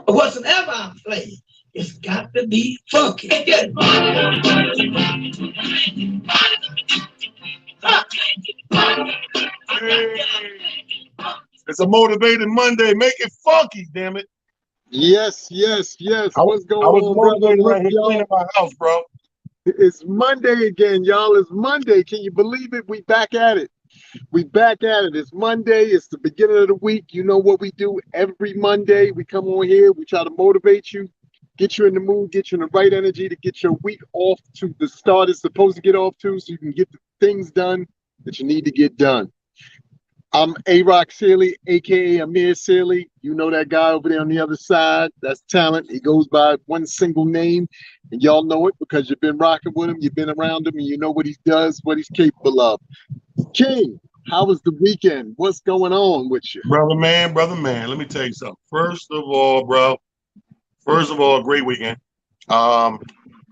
Whatsoever I play, it's got to be funky. Hey, it's a motivated Monday. Make it funky, damn it. Yes, yes, yes. I was, What's I going was on, brother? motivated Look, right here y'all, cleaning my house, bro. it's Monday again, y'all. It's Monday. Can you believe it? We back at it. We back at it. It's Monday. It's the beginning of the week. You know what we do every Monday? We come on here. We try to motivate you, get you in the mood, get you in the right energy to get your week off to the start it's supposed to get off to, so you can get the things done that you need to get done. I'm A-Rock Sealy, aka Amir Sealy. You know that guy over there on the other side. That's talent. He goes by one single name, and y'all know it because you've been rocking with him, you've been around him, and you know what he does, what he's capable of. King, how was the weekend? What's going on with you? Brother man, let me tell you something. First of all, bro, great weekend. Um,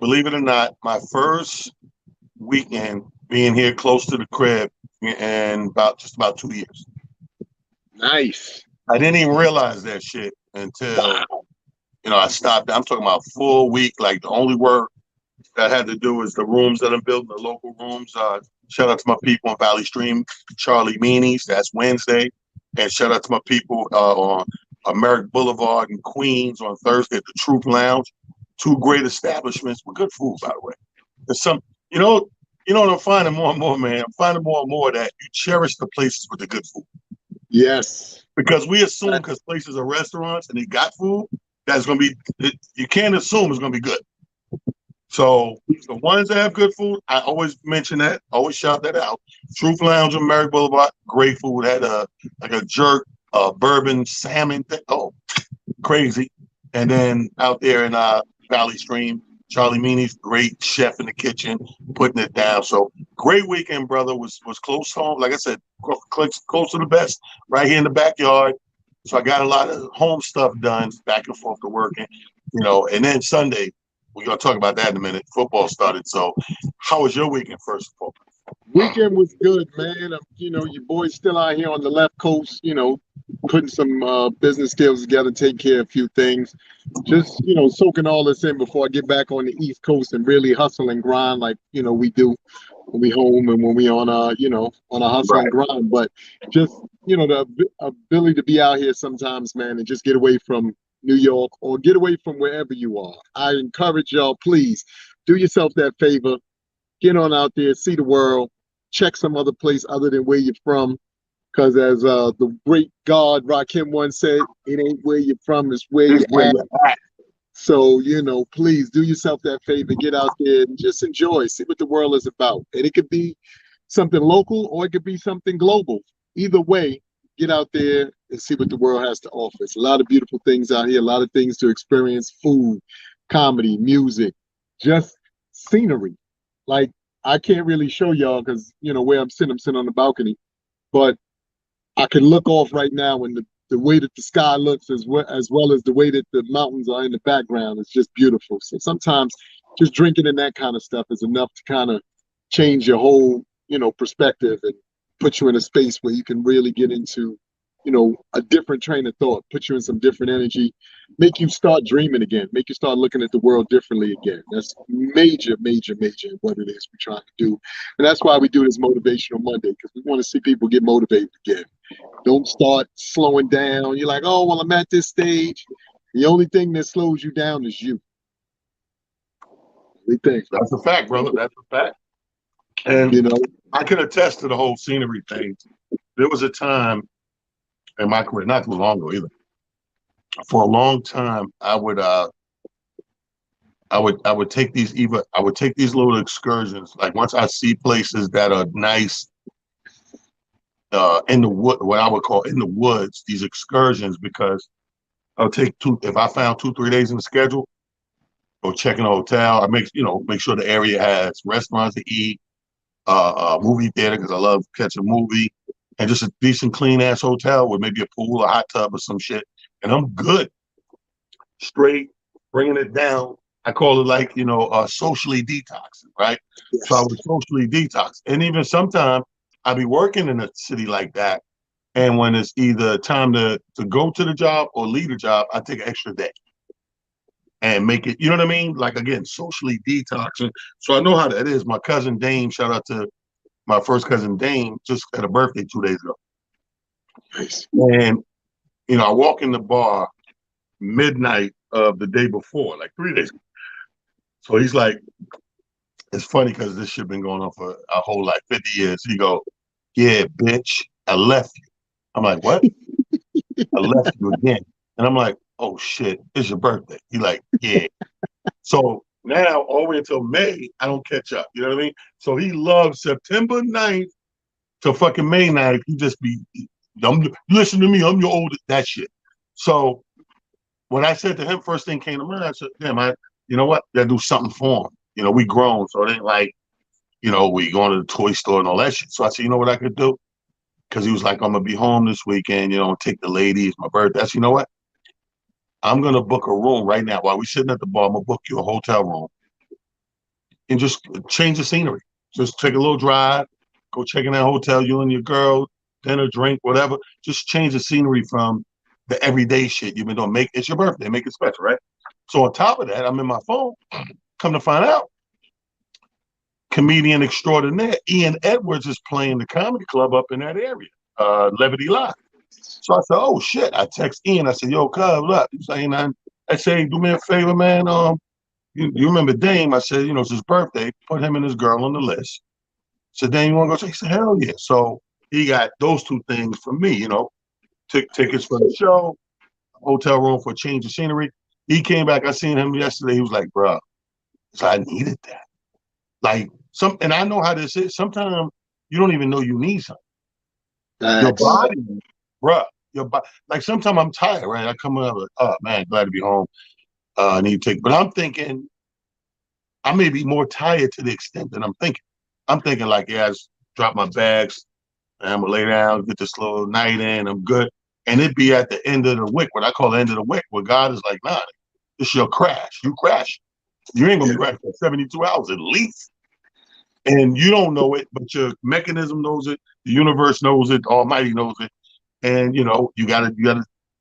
Believe it or not, my first weekend being here close to the crib in about 2 years. Nice. I didn't even realize that shit until Wow. I stopped. I'm talking about full week. Like the only work that I had to do is the rooms that I'm building, the local rooms. Shout out to my people on Valley Stream, Charlie Meanies. That's Wednesday, and shout out to my people on American Boulevard in Queens on Thursday at the Truth Lounge. Two great establishments with good food, by the way. There's some, you know, what I'm finding more and more, man. I'm finding more and more that you cherish the places with the good food Yes. because we assume because places are restaurants and they got food that's going to be. You can't assume it's going to be good. So the ones that have good food, I always mention that, always shout that out. Truth Lounge on Merrick Boulevard, great food. Had like a jerk, bourbon salmon thing. Oh, crazy. And then out there in Valley Stream, Charlie Meany's great chef in the kitchen, putting it down. So great weekend, brother. Was close home. Like I said, close to the best, right here in the backyard. So I got a lot of home stuff done, back and forth to working, And then Sunday, we're gonna talk about that in a minute. Football started. So, how was your weekend, first of all? Weekend was good, man. Your boy's still out here on the left coast, putting some business deals together, taking care of a few things. Just, soaking all this in before I get back on the East Coast and really hustle and grind like, we do when we home and when we on on a hustle and Right. grind. But just, the ability to be out here sometimes, man, and just get away from New York or get away from wherever you are. I encourage y'all, please do yourself that favor. Get on out there, see the world, check some other place other than where you're from. Because as the great God Rakim once said, it ain't where you're from, it's where This you're is where at. you're at. So, please do yourself that favor, get out there and just enjoy, see what the world is about. And it could be something local or it could be something global. Either way, get out there and see what the world has to offer. It's a lot of beautiful things out here, a lot of things to experience, food, comedy, music, just scenery. Like I can't really show y'all because where I'm sitting on the balcony, but I can look off right now and the way that the sky looks as well as the way that the mountains are in the background is just beautiful. So sometimes just drinking and that kind of stuff is enough to kind of change your whole, perspective and put you in a space where you can really get into, a different train of thought, put you in some different energy, make you start dreaming again, make you start looking at the world differently again. That's major, major, major what it is we're trying to do. And that's why we do this Motivational Monday, because we want to see people get motivated again. Don't start slowing down. You're like, oh, well, I'm at this stage. The only thing that slows you down is you. The thing, That's a fact, brother. That's a fact. And you know. I can attest to the whole scenery thing. There was a time in my career, not too long ago either. For a long time, I would take these little excursions. Like once I see places that are nice in the wood, what I would call in the woods, these excursions, because I'll take if I found 2, 3 days in the schedule, go check in a hotel. I make sure the area has restaurants to eat, movie theater because I love catching a movie, and just a decent clean ass hotel with maybe a pool, a hot tub, or some shit, and I'm good. Straight, bringing it down. I call it like socially detoxing, right? So I Yes. would socially detox, and even sometimes I be working in a city like that, and when it's either time to go to the job or leave the job, I take an extra day. and make it, you know what I mean? Like, again, socially detoxing. So I know how that is. My cousin Dame, shout out to my first cousin Dame, just had a birthday 2 days ago. Nice. And, you know, I walk in the bar midnight of the day before, like 3 days ago. So he's like, it's funny because this shit been going on for a whole like 50 years. He go, yeah, bitch, I left you. I'm like, what? I left you again. And I'm like, oh shit, it's your birthday. He like, yeah. So now all the way until May, I don't catch up. You know what I mean? So he loves September 9th to fucking May 9th. He just be, listen to me, I'm your oldest, that shit. So when I said to him, first thing came to mind, I said, damn, you know what? Gotta do something for him. You know, we grown, so it ain't like, you know, we going to the toy store and all that shit. So I said, you know what I could do? Because he was like, I'm gonna be home this weekend, you know, take the ladies, my birthday. I said, you know what? I'm gonna book a room right now while we sitting at the bar. I'm gonna book you a hotel room and just change the scenery. Just take a little drive, go check in that hotel, you and your girl, dinner, drink, whatever. Just change the scenery from the everyday shit you've been doing. It's your birthday, make it special, right? So on top of that, I'm in my phone. Come to find out, comedian extraordinaire Ian Edwards is playing the comedy club up in that area, Levity Live. So I said, oh shit. I text Ian. I said, yo, cuz, look. He's saying nothing. I say, do me a favor, man. You remember Dame? I said, you know, it's his birthday. Put him and his girl on the list. So Dame, you want to go? He said, hell yeah. So he got those two things for me, you know, tickets for the show, hotel room for a change of scenery. He came back. I seen him yesterday. He was like, bro, so I needed that. Like and I know how this is. Sometimes you don't even know you need something. Your body, bro. Your body. Like sometimes I'm tired, right? I come up, oh man, glad to be home. I need to take, but I'm thinking I may be more tired to the extent that I'm thinking. I'm thinking like, yeah, I just drop my bags and I'm gonna lay down, get this little night in, I'm good. And it be at the end of the wick, what I call the end of the wick, where God is like, nah, it's your crash. You crash. You ain't gonna be ready for 72 hours at least. And you don't know it, but your mechanism knows it, the universe knows it, Almighty knows it. And you know, you gotta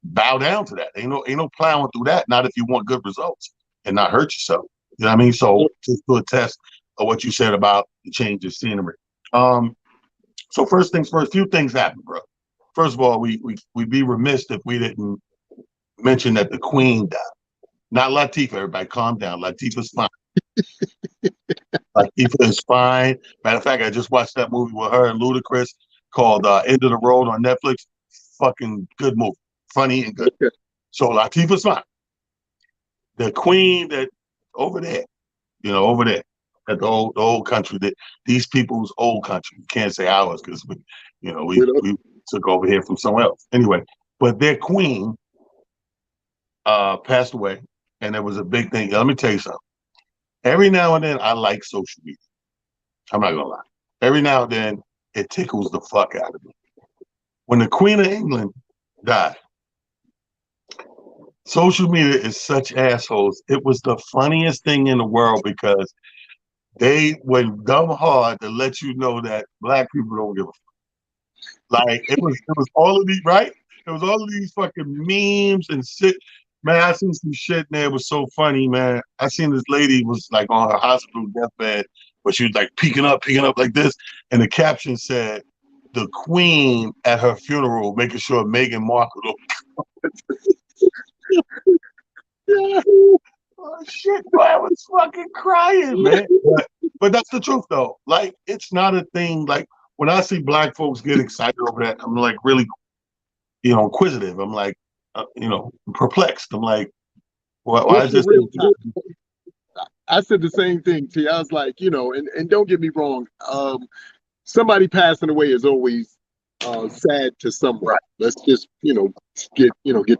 bow down to that. Ain't no plowing through that, not if you want good results and not hurt yourself. You know what I mean? So just to attest of what you said about the change of scenery. So first things first, few things happen, bro. First of all, we'd be remiss if we didn't mention that the Queen died. Not Latifah, everybody calm down. Latifah's fine. Latifah is fine. Matter of fact, I just watched that movie with her and Ludacris called End of the Road on Netflix. Fucking good movie. Funny and good. So Latifah's fine. The Queen that over there, you know, over there at the old country, that these people's old country. You can't say ours because we took over here from somewhere else. Anyway, but their queen passed away, and there was a big thing. Let me tell you something. Every now and then, I like social media. I'm not gonna lie. Every now and then, it tickles the fuck out of me. When the Queen of England died, social media is such assholes. It was the funniest thing in the world because they went dumb hard to let you know that black people don't give a fuck. Like it was all of these, right? It was all of these fucking memes and shit. Man, I seen some shit in there. It was so funny, man. I seen this lady was like on her hospital deathbed, but she was like peeking up like this. And the caption said, the Queen at her funeral, making sure Meghan Markle. Oh shit, bro, I was fucking crying, man. But that's the truth though. Like, it's not a thing. Like when I see black folks get excited over that, I'm like really, inquisitive. I'm like, perplexed. I'm like, why is this? I said the same thing to you. I was like, and don't get me wrong. Somebody passing away is always sad to someone. Right. Let's just, get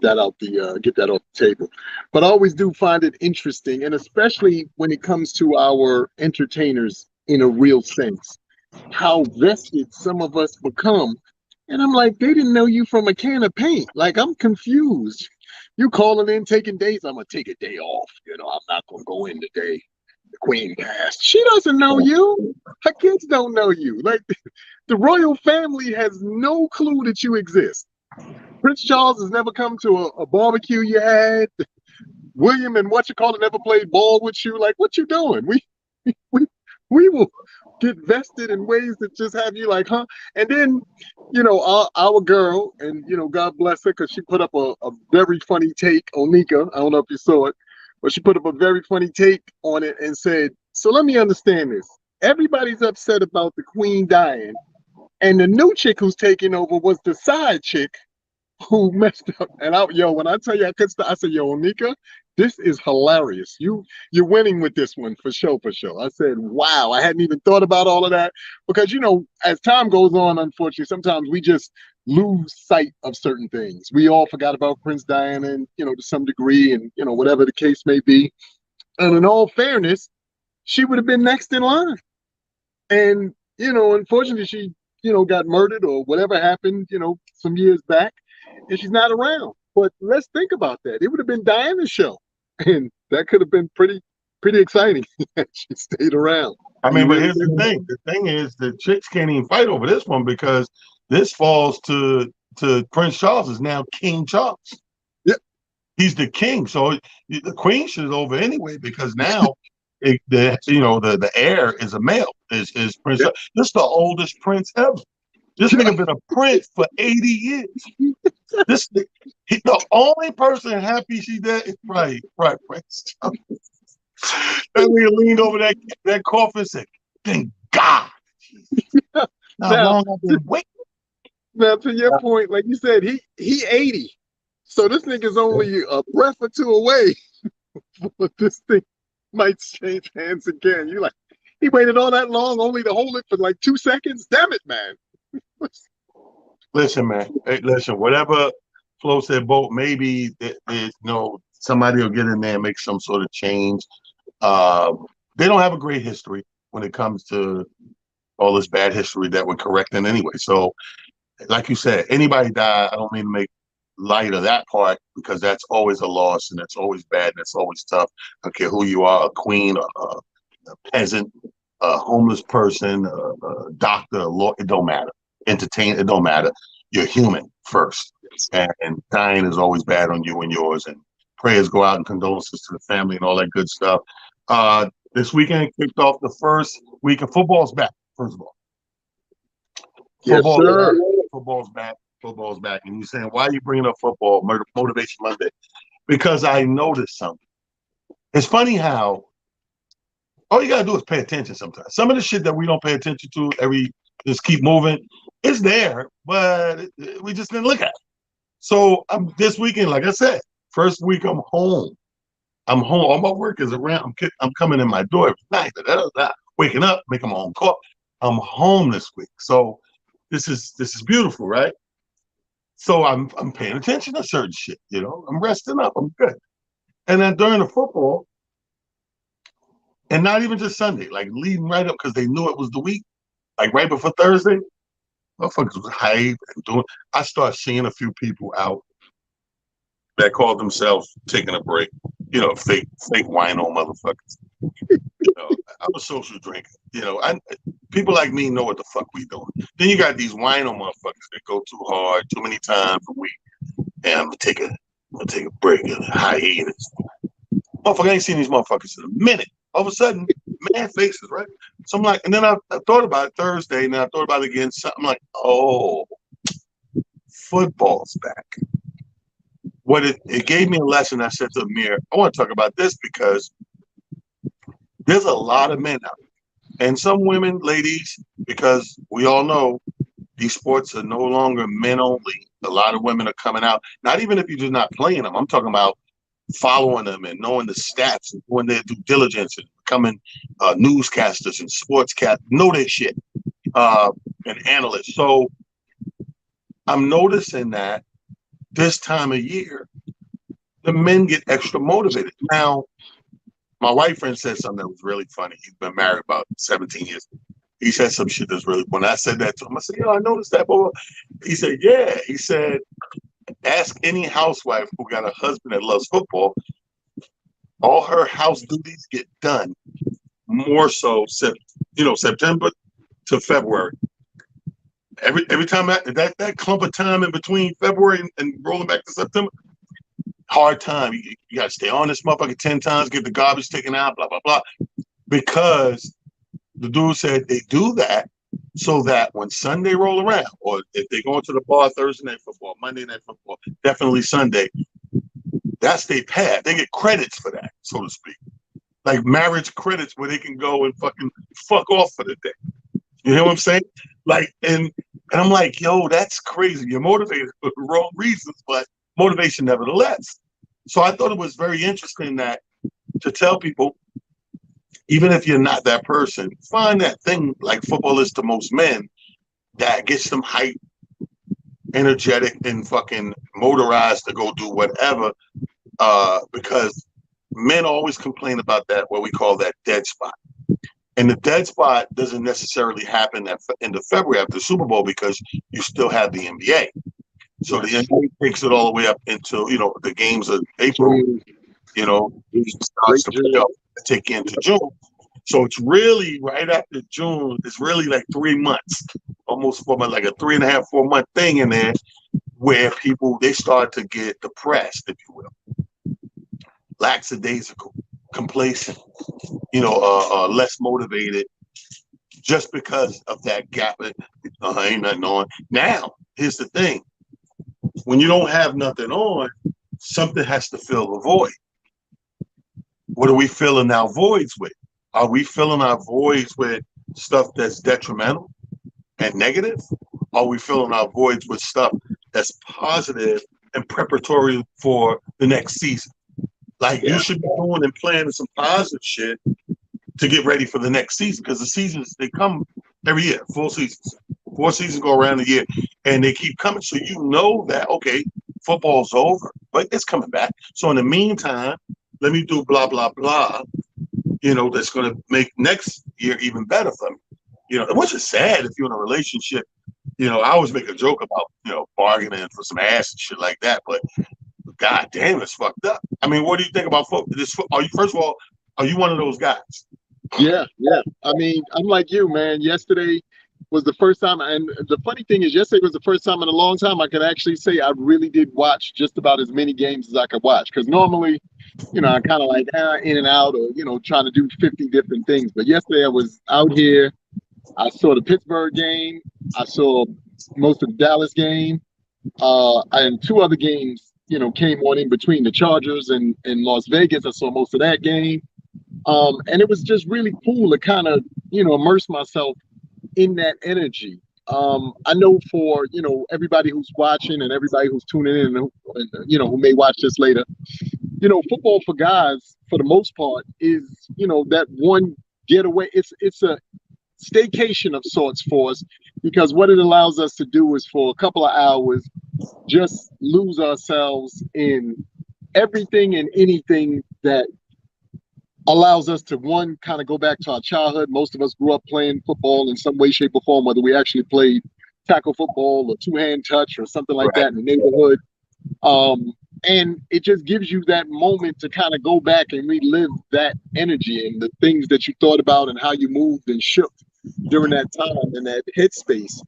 that out get that off the table. But I always do find it interesting, and especially when it comes to our entertainers in a real sense, how vested some of us become. And I'm like, they didn't know you from a can of paint. Like, I'm confused. You calling in, taking days. I'm gonna take a day off. I'm not gonna go in today. The Queen passed. She doesn't know you. Her kids don't know you. Like, the royal family has no clue that you exist. Prince Charles has never come to a barbecue you had. William and what you call it never played ball with you. Like, what you doing? We we will get vested in ways that just have you like, huh? And then, our girl, and God bless her, because she put up a very funny take, Onika. I don't know if you saw it, but she put up a very funny take on it and said, "So let me understand this. Everybody's upset about the queen dying, and the new chick who's taking over was the side chick who messed up." And when I tell you I could stop, I said, "Yo, Onika, this is hilarious. You're winning with this one for sure, for sure." I said, "Wow, I hadn't even thought about all of that." Because as time goes on, unfortunately, sometimes we just lose sight of certain things. We all forgot about Prince Diana, and to some degree, and whatever the case may be. And in all fairness, she would have been next in line. And unfortunately, she got murdered or whatever happened, some years back, and she's not around. But let's think about that. It would have been Diana's show, and that could have been pretty exciting. She stayed around. I mean, but here's the thing. The thing is, the chicks can't even fight over this one because this falls to Prince Charles, is now King Charles. Yep. He's the king. So the queen shit is over anyway because now the heir is a male, is Prince. Yep. This is the oldest prince ever. This nigga been a prince for 80 years. The only person happy she dead is right, Prince. That nigga leaned over that coffin and said, "Thank God." How long I've been waiting. Now, to your point, like you said, he 80. So this nigga's only a breath or two away. But this thing might change hands again. You like, he waited all that long only to hold it for like 2 seconds? Damn it, man. Listen, man. Hey, listen, whatever floats their boat, maybe somebody will get in there and make some sort of change. They don't have a great history when it comes to all this bad history that we're correcting anyway. So, like you said, anybody die, I don't mean to make light of that part because that's always a loss and that's always bad and that's always tough. I don't care who you are, a queen, a peasant, a homeless person, a doctor, a lawyer, it don't matter. Entertain, it don't matter. You're human first. And dying is always bad on you and yours. And prayers go out and condolences to the family and all that good stuff. This weekend kicked off the first week of football's back, first of all. Football's back. Football's back. And you're saying, why are you bringing up football, Motivation Monday? Because I noticed something. It's funny how all you got to do is pay attention sometimes. Some of the shit that we don't pay attention to, just keep moving, it's there, but we just didn't look at it. So this weekend, like I said, first week I'm home. All my work is around. I'm coming in my door every night. Waking up, making my own call. I'm home this week. So this is beautiful, right? So I'm paying attention to certain shit, I'm resting up, I'm good. And then during the football, and not even just Sunday, like leading right up because they knew it was the week, like right before Thursday, motherfuckers was hype and doing. I start seeing a few people out that called themselves taking a break, fake wino motherfuckers. I'm a social drinker. People like me know what the fuck we doing. Then you got these wino motherfuckers that go too hard, too many times a week. And I'm gonna take a break and a hiatus. Motherfucker, I ain't seen these motherfuckers in a minute. All of a sudden, mad faces, right? So I'm like, and then I thought about it Thursday, and then I thought about it again. So I'm like, oh, football's back. What it gave me a lesson. I said to Amir, I want to talk about this because there's a lot of men out there. And some women, ladies, because we all know these sports are no longer men only. A lot of women are coming out, not even if you're just not playing them. I'm talking about following them and knowing the stats and doing their due diligence and becoming newscasters and sportscasters, know their shit, and analysts. So I'm noticing that this time of year, the men get extra motivated. Now, my white friend said something that was really funny. He's been married about 17 years. He said some shit that's really, when I said that to him, I said, I noticed that. Boy. He said, yeah. He said, ask any housewife who got a husband that loves football. All her house duties get done more so, September to February. Every time that clump of time in between February and rolling back to September, hard time. You got to stay on this motherfucker 10 times, get the garbage taken out, blah, blah, blah. Because the dude said they do that so that when Sunday roll around, or if they go into the bar Thursday night football, Monday night football, definitely Sunday, that's their path. They get credits for that, so to speak. Like marriage credits where they can go and fucking fuck off for the day. You hear what I'm saying? Like, and I'm like, yo, that's crazy. You're motivated for the wrong reasons, but motivation nevertheless. So I thought it was very interesting that to tell people, even if you're not that person, find that thing like football is to most men that gets them hyped, energetic, and fucking motorized to go do whatever. Because men always complain about that, what we call that dead spot. And the dead spot doesn't necessarily happen at end of February after the Super Bowl because you still have the NBA. So the NBA takes it all the way up until, the games of April, starts to play up, take you into June. So it's really right after June, it's really like 3 months, almost 4 months, like a 3.5, 4 month thing in there where people, they start to get depressed, if you will. Lackadaisical, complacent, less motivated just because of that gap. Ain't nothing on. Now, here's the thing. When you don't have nothing on, something has to fill the void. What are we filling our voids with? Are we filling our voids with stuff that's detrimental and negative? Are we filling our voids with stuff that's positive and preparatory for the next season? Like you should be doing and planning some positive shit to get ready for the next season, because the seasons, they come every year, full seasons. 4 seasons go around a year and they keep coming. So you know that, okay, football's over, but it's coming back. So in the meantime, let me do blah, blah, blah, that's going to make next year even better for me. Which is sad if you're in a relationship. I always make a joke about, bargaining for some ass and shit like that, but God damn, it's fucked up. I mean, what do you think about football? First of all, are you one of those guys? Yeah. I mean, I'm like you, man. Yesterday was the first time, and the funny thing is, yesterday was the first time in a long time I could actually say I really did watch just about as many games as I could watch. Because normally, I kind of like in and out, or trying to do 50 different things. But yesterday I was out here. I saw the Pittsburgh game. I saw most of the Dallas game, and 2 other games, came on in between, the Chargers and Las Vegas. I saw most of that game. And it was just really cool to kind of, immerse myself in that energy. I know for, everybody who's watching and everybody who's tuning in and who may watch this later, football for guys, for the most part, is, that one getaway. It's a staycation of sorts for us, because what it allows us to do is for a couple of hours, just lose ourselves in everything and anything that allows us to, one, kind of go back to our childhood. Most of us grew up playing football in some way, shape, or form, whether we actually played tackle football or 2-hand touch or something like that in the neighborhood. And it just gives you that moment to kind of go back and relive that energy and the things that you thought about and how you moved and shook during that time and that headspace.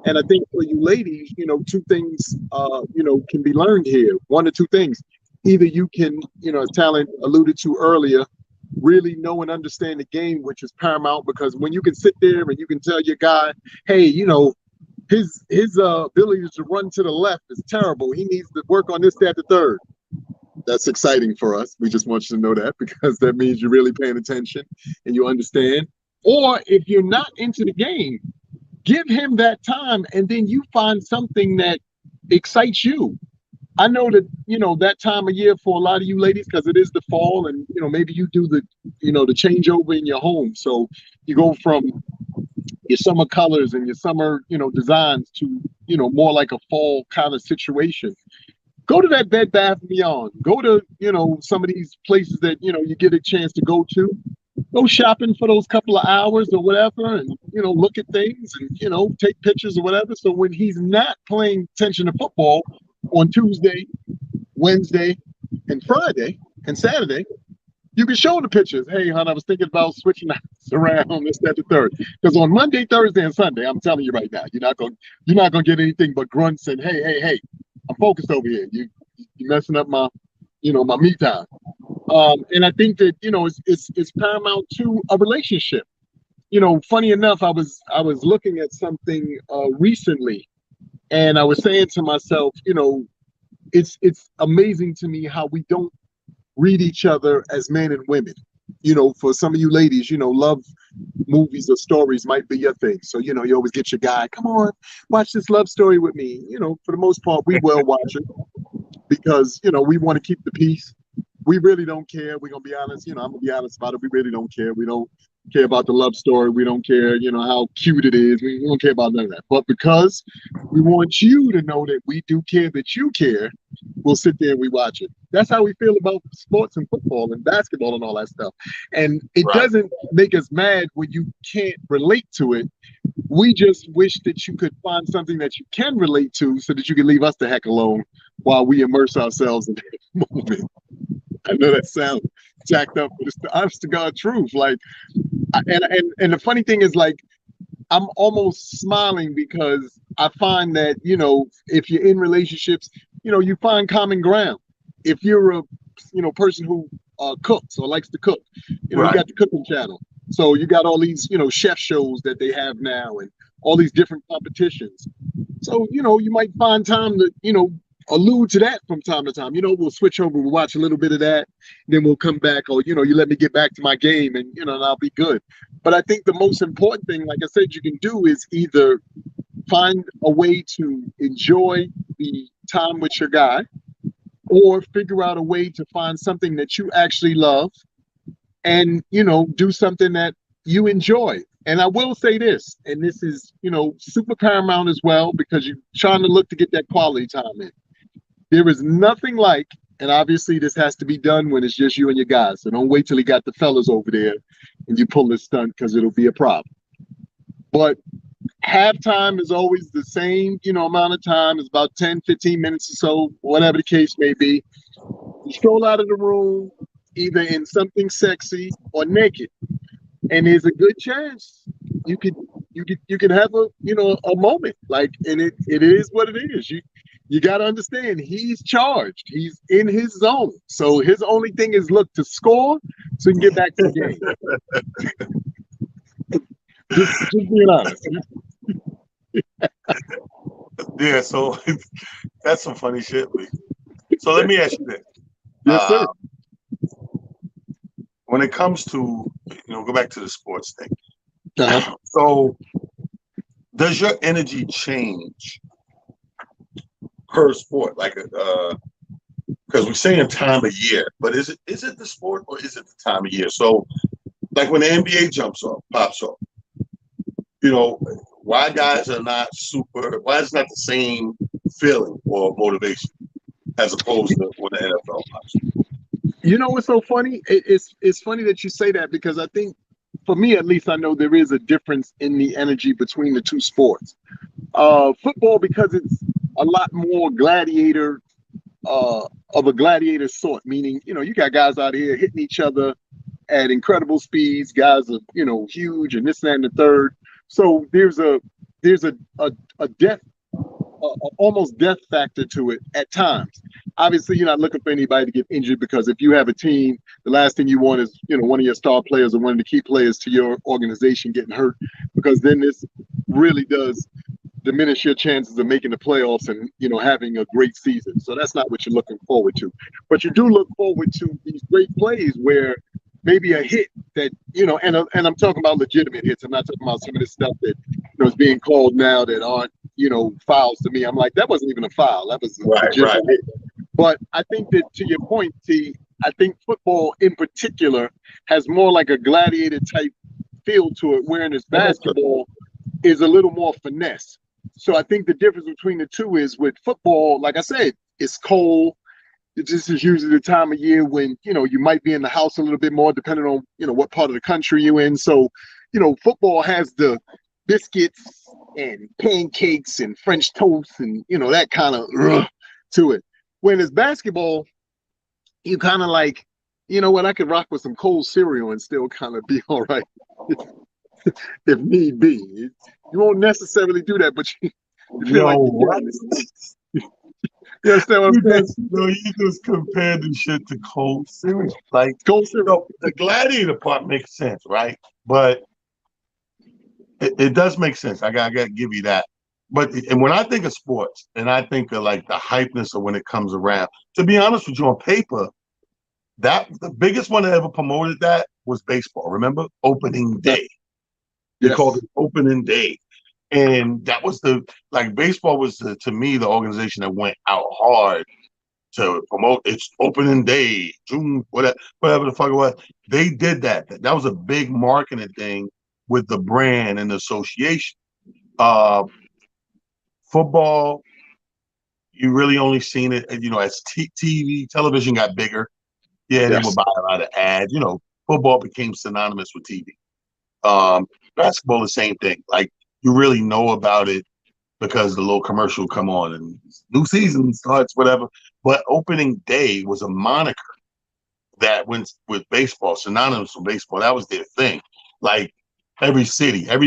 And I think for you ladies, 2 things, can be learned here. 1 or 2 things. Either you can, as Talent alluded to earlier, really know and understand the game, which is paramount, because when you can sit there and you can tell your guy, hey, his ability to run to the left is terrible. He needs to work on this, that, the third. That's exciting for us. We just want you to know that, because that means you're really paying attention and you understand. Or if you're not into the game, give him that time, and then you find something that excites you. I know that, that time of year for a lot of you ladies, because it is the fall, and, maybe you do the, the changeover in your home. So you go from your summer colors and your summer, designs to, more like a fall kind of situation. Go to that Bed Bath & Beyond. Go to, some of these places that, you get a chance to go to. Go shopping for those couple of hours or whatever, and, look at things and, take pictures or whatever. So when he's not paying attention to football on Tuesday, Wednesday, and Friday, and Saturday, you can show the pictures. Hey, hon, I was thinking about switching around this, that, the third. Because on Monday, Thursday, and Sunday, I'm telling you right now, you're not gonna get anything but grunts and hey, I'm focused over here. You messing up my my me time. And I think that it's paramount to a relationship. Funny enough, I was looking at something recently, and I was saying to myself, it's amazing to me how we don't read each other as men and women. For some of you ladies, love movies or stories might be your thing. So, you always get your guy, come on, watch this love story with me. For the most part, we will watch it because, we want to keep the peace. We really don't care. We're gonna be honest. I'm gonna be honest about it. We really don't care. We don't care about the love story. We don't care, how cute it is. We don't care about none of that. But because we want you to know that we do care, that you care, we'll sit there and we watch it. That's how we feel about sports and football and basketball and all that stuff. And it Right. doesn't make us mad when you can't relate to it. We just wish that you could find something that you can relate to so that you can leave us the heck alone while we immerse ourselves in that moment. I know that sounds jacked up, but it's the honest to God truth. Like, and the funny thing is, like, I'm almost smiling because I find that if you're in relationships, you find common ground. If you're a person who cooks or likes to cook, you Right. got the cooking channel. So you got all these chef shows that they have now and all these different competitions. So you might find time to allude to that from time to time. We'll switch over, we'll watch a little bit of that, then we'll come back, or you let me get back to my game, and and I'll be good. But I think the most important thing, like I said, you can do is either find a way to enjoy the time with your guy, or figure out a way to find something that you actually love, and do something that you enjoy. And I will say this, and this is super paramount as well, because you're trying to look to get that quality time in. There is nothing like, and obviously this has to be done when it's just you and your guys. So don't wait till he got the fellas over there and you pull this stunt, because it'll be a problem. But halftime is always the same, amount of time. It's about 10, 15 minutes or so, whatever the case may be. You stroll out of the room either in something sexy or naked, and there's a good chance you could have a moment, like, and it is what it is. You got to understand, he's charged, he's in his zone, so his only thing is look to score so he can get back to the game. just being honest. Yeah. So that's some funny shit, Lee. So let me ask you this. Yes, sir. When it comes to, go back to the sports thing. Uh-huh. So does your energy change per sport? Like, because we're saying time of year, but is it the sport or is it the time of year? So, like when the NBA pops off, why guys are not why is it not the same feeling or motivation as opposed to when the NFL pops off? What's so funny? It's funny that you say that, because I think, for me at least, I know there is a difference in the energy between the two sports. Football, because it's a lot more gladiator, of a gladiator sort, meaning you got guys out here hitting each other at incredible speeds. Guys are huge, and this, that, and the third. So there's a death, almost death factor to it at times. Obviously, you're not looking for anybody to get injured, because if you have a team, the last thing you want is one of your star players or one of the key players to your organization getting hurt, because then this really does diminish your chances of making the playoffs and having a great season. So that's not what you're looking forward to. But you do look forward to these great plays where maybe a hit that and I'm talking about legitimate hits. I'm not talking about some of this stuff that is being called now that aren't fouls to me. I'm like, that wasn't even a foul. That was a legitimate hit. But I think that, to your point, T, I think football in particular has more like a gladiator type feel to it, whereas basketball is a little more finesse. So I think the difference between the two is, with football, like I said, it's cold. This is usually the time of year when you might be in the house a little bit more, depending on what part of the country you're in. So football has the biscuits and pancakes and French toast and that kind of to it. When it's basketball, you kind of like, what, I could rock with some cold cereal and still kind of be all right if need be. You won't necessarily do that, but you feel like What? You understand what I'm saying? You just compared the shit to cold cereal. Like, Cold cereal. the gladiator part makes sense, right? But it does make sense. I gotta give you that. But and when I think of sports, and I think of like the hypeness of when it comes around, to be honest with you, on paper, that the biggest one that ever promoted that was baseball. Remember, opening day. They Yes. called it opening day. And that was baseball was to me the organization that went out hard to promote its opening day, June, whatever the fuck it was. They did that. That was a big marketing thing with the brand and the association. Football, you really only seen it, as TV, television got bigger. Yeah, they would Yes. buy a lot of ads. Football became synonymous with TV. Basketball, the same thing. Like, you really know about it because the little commercial come on and new season starts, whatever. But opening day was a moniker that went with baseball, synonymous with baseball. That was their thing. Like, every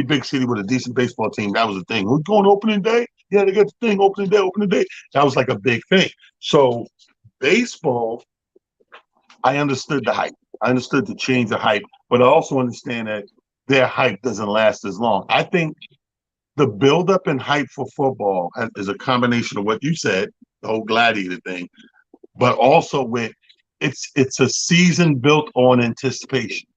big city with a decent baseball team, that was the thing. We're going opening day? Yeah, they got the thing, opening day. That was like a big thing. So baseball, I understood the hype. I understood the change of hype, but I also understand that their hype doesn't last as long. I think the buildup and hype for football is a combination of what you said, the whole gladiator thing, but also with it's a season built on anticipation.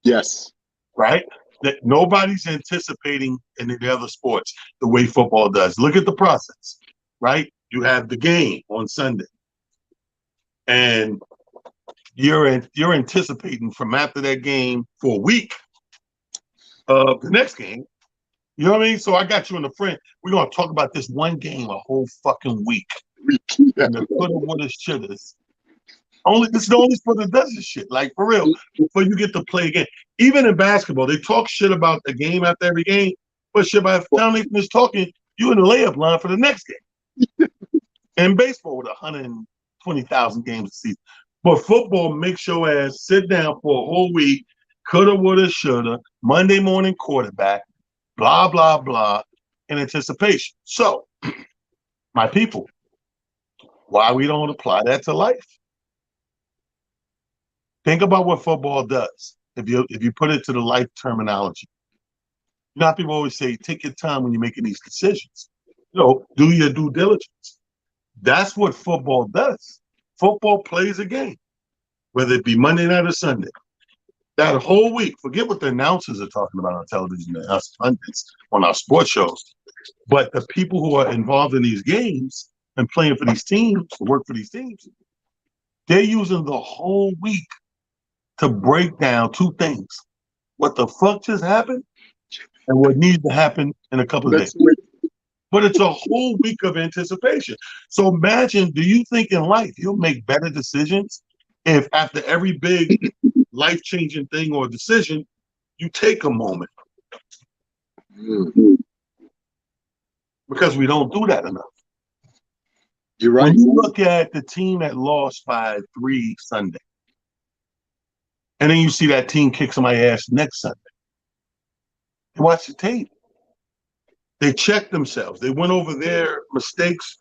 Yes. Right? That nobody's anticipating in the other sports the way football does. Look at the process, right? You have the game on Sunday, and you're anticipating from after that game for a week of the next game. You know what I mean? So I got you in the front. We're gonna talk about this one game a whole fucking week. And the coulda, woulda, shouldas. This is the only sport that does this shit. Like, for real, before you get to play again. Even in basketball, they talk shit about the game after every game, but shit, by the time they finish talking, you in the layup line for the next game. And baseball with 120,000 games a season. But football makes your ass sit down for a whole week, coulda, woulda, shoulda, Monday morning quarterback, blah, blah, blah, in anticipation. So, my people, why we don't apply that to life? Think about what football does. If you put it to the life terminology, people always say, take your time when you're making these decisions. Do your due diligence. That's what football does. Football plays a game, whether it be Monday night or Sunday. That whole week, forget what the announcers are talking about on television and us pundits on our sports shows. But the people who are involved in these games and playing for these teams, to work for these teams, they're using the whole week to break down two things: what the fuck just happened and what needs to happen in a couple of days. But it's a whole week of anticipation. So imagine, do you think in life you'll make better decisions if after every big life-changing thing or decision, you take a moment? Because we don't do that enough. You're right. When you look at the team that lost by 3 Sunday, and then you see that team kick somebody's ass next Sunday, you watch the tape. They checked themselves. They went over their mistakes.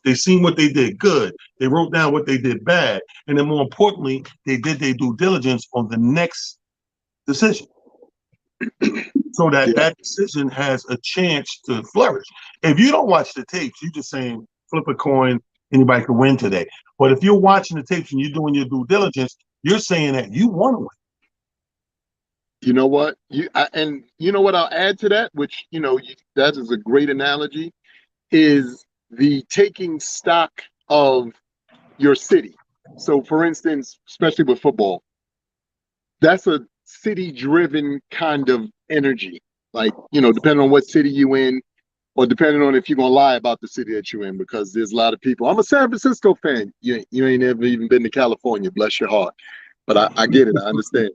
They seen what they did good. They wrote down what they did bad. And then more importantly, they did their due diligence on the next decision. So that decision has a chance to flourish. If you don't watch the tapes, you're just saying, flip a coin, anybody can win today. But if you're watching the tapes and you're doing your due diligence, you're saying that you want to win. You know what? And you know what I'll add to that, which, that is a great analogy, is the taking stock of your city. So, for instance, especially with football, that's a city-driven kind of energy. Like, depending on what city you in, or depending on if you're going to lie about the city that you're in, because there's a lot of people. I'm a San Francisco fan. You ain't never even been to California, bless your heart. But I get it. I understand.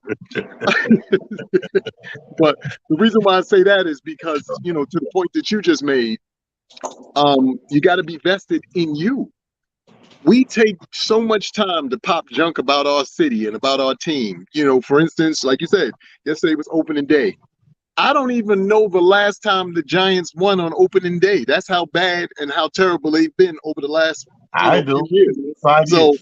But the reason why I say that is because, to the point that you just made, you got to be vested in you. We take so much time to pop junk about our city and about our team. For instance, like you said, yesterday was opening day. I don't even know the last time the Giants won on opening day. That's how bad and how terrible they've been over the last I few do. years. 5 years. So